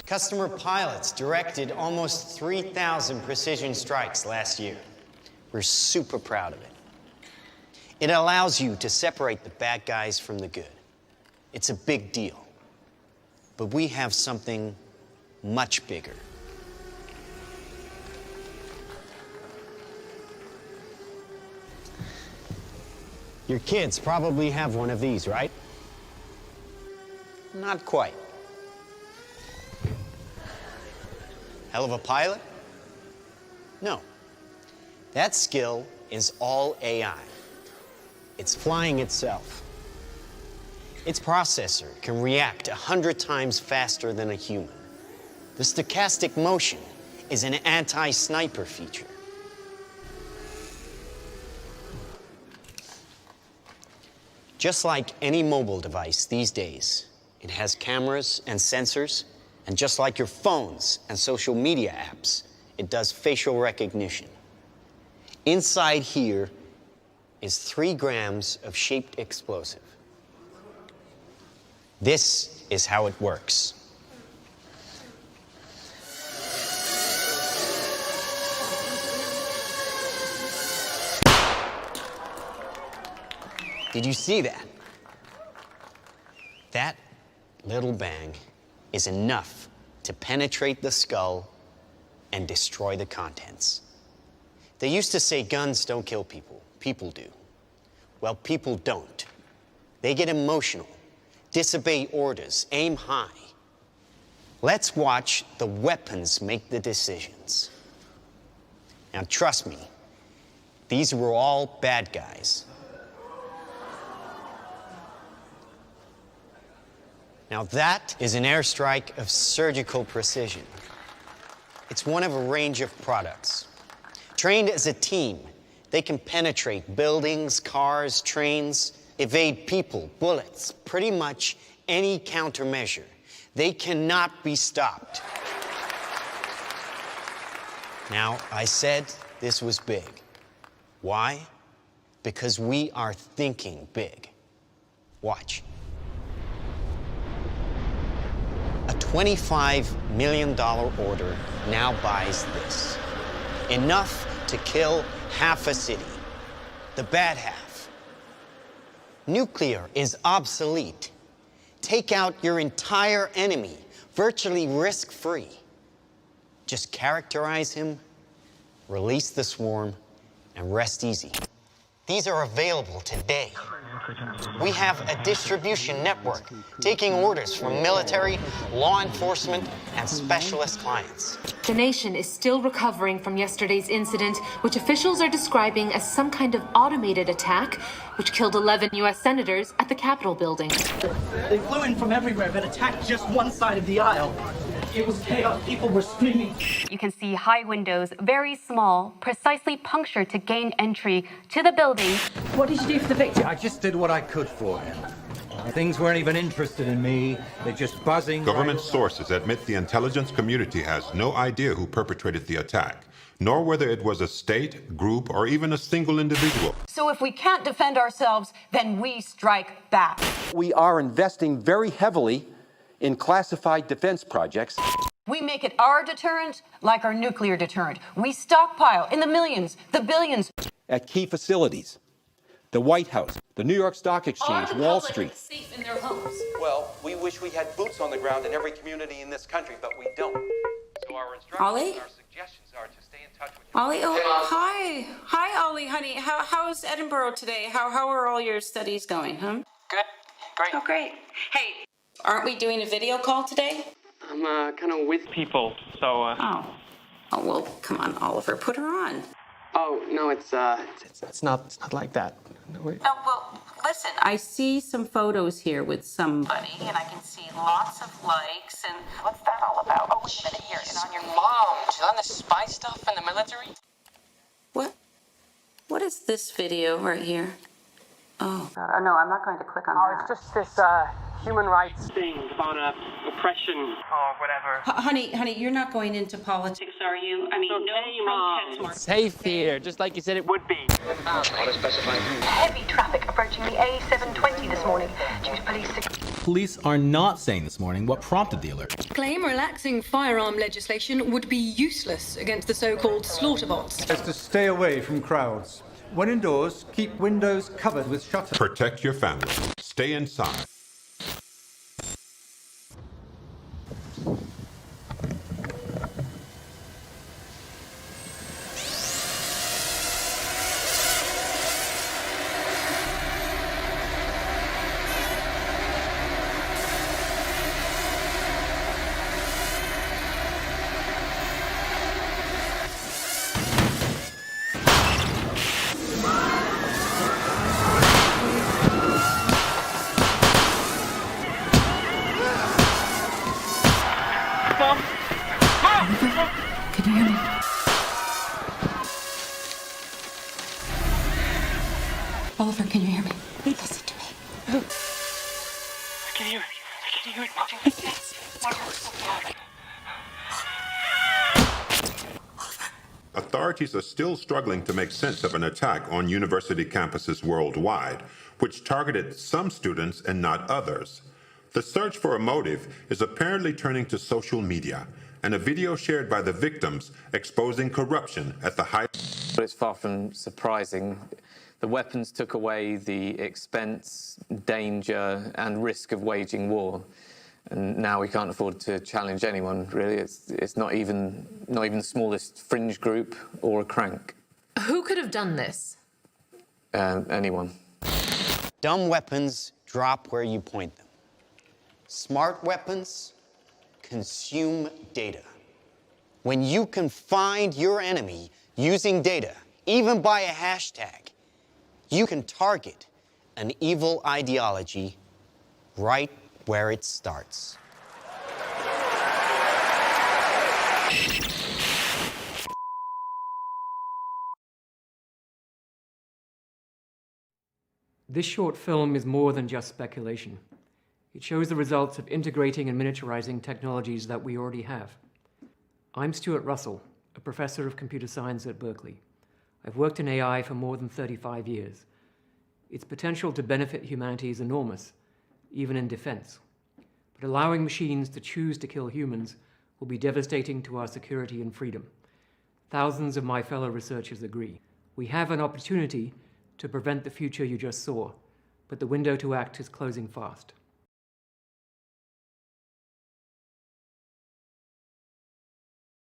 Customer pilots directed almost 3,000 precision strikes last year. We're super proud of it. It allows you to separate the bad guys from the good. It's a big deal. But we have something much bigger. Your kids probably have one of these, right? Not quite. Hell of a pilot? No. That skill is all AI. It's flying itself. Its processor can react 100 times faster than a human. The stochastic motion is an anti-sniper feature. Just like any mobile device these days, it has cameras and sensors, and just like your phones and social media apps, it does facial recognition. Inside here is 3 grams of shaped explosive. This is how it works. Did you see that? That little bang is enough to penetrate the skull and destroy the contents. They used to say guns don't kill people. People do. Well, people don't. They get emotional, disobey orders, aim high. Let's watch the weapons make the decisions. Now, trust me, these were all bad guys. Now that is an airstrike of surgical precision. It's one of a range of products. Trained as a team, they can penetrate buildings, cars, trains, evade people, bullets, pretty much any countermeasure. They cannot be stopped. Now, I said this was big. Why? Because we are thinking big. Watch. A $25 million order now buys this. Enough to kill half a city. The bad half. Nuclear is obsolete. Take out your entire enemy, virtually risk-free. Just characterize him, release the swarm, and rest easy. These are available today. We have a distribution network taking orders from military, law enforcement, and specialist clients. The nation is still recovering from yesterday's incident, which officials are describing as some kind of automated attack, which killed 11 U.S. senators at the Capitol building. They flew in from everywhere but attacked just one side of the aisle. It was chaos. People were screaming. You can see high windows, very small, precisely punctured to gain entry to the building. What did you do for the victim? I just did what I could for him. Things weren't even interested in me. They're just buzzing. Government sources admit the intelligence community has no idea who perpetrated the attack, nor whether it was a state, group, or even a single individual. So if we can't defend ourselves, then we strike back. We are investing very heavily in classified defense projects. We make it our deterrent like our nuclear deterrent. We stockpile in the millions, the billions. At key facilities, the White House, the New York Stock Exchange, Wall Street. Safe in their homes. Well, we wish we had boots on the ground in every community in this country, but we don't. So our Ollie? our suggestions are to stay in touch with Ollie, hi. Hi, Ollie, honey. How's Edinburgh today? How are all your studies going, huh? Good. Great. Oh, great. Hey, aren't we doing a video call today? I'm kind of with people, so. Oh, well, come on, Oliver, put her on. Oh no, it's not like that. No, wait. Oh, well, listen, I see some photos here with somebody, and I can see lots of likes, and what's that all about? Oh, wait a minute, here, and on your Mom, she's on the spy stuff in the military. What is this video right here? Oh, God. No, I'm not going to click on that. It's just this human rights thing about oppression or whatever. Honey, you're not going into politics, are you? I mean, Okay, no Mom. protest march. Safe here, just like you said it would be. Heavy traffic approaching the A720 this morning due to police. police are not saying this morning what prompted the alert. Claim relaxing firearm legislation would be useless against the so-called slaughter bots. Is to stay away from crowds. When indoors, keep windows covered with shutters. Protect your family. Stay inside. Can you hear me? Oliver, can you hear me? Listen to me. I can hear it. I can hear it, Mom. Yes, it's close. Authorities are still struggling to make sense of an attack on university campuses worldwide, which targeted some students and not others. The search for a motive is apparently turning to social media, and a video shared by the victims exposing corruption at the high. But it's far from surprising. The weapons took away the expense, danger, and risk of waging war. And now we can't afford to challenge anyone, really. It's not even the smallest fringe group or a crank. Who could have done this? Anyone. Dumb weapons drop where you point them. Smart weapons consume data. When you can find your enemy using data, even by a hashtag, you can target an evil ideology right where it starts. This short film is more than just speculation. It shows the results of integrating and miniaturizing technologies that we already have. I'm Stuart Russell, a professor of computer science at Berkeley. I've worked in AI for more than 35 years. Its potential to benefit humanity is enormous, even in defense. But allowing machines to choose to kill humans will be devastating to our security and freedom. Thousands of my fellow researchers agree. We have an opportunity to prevent the future you just saw, but the window to act is closing fast.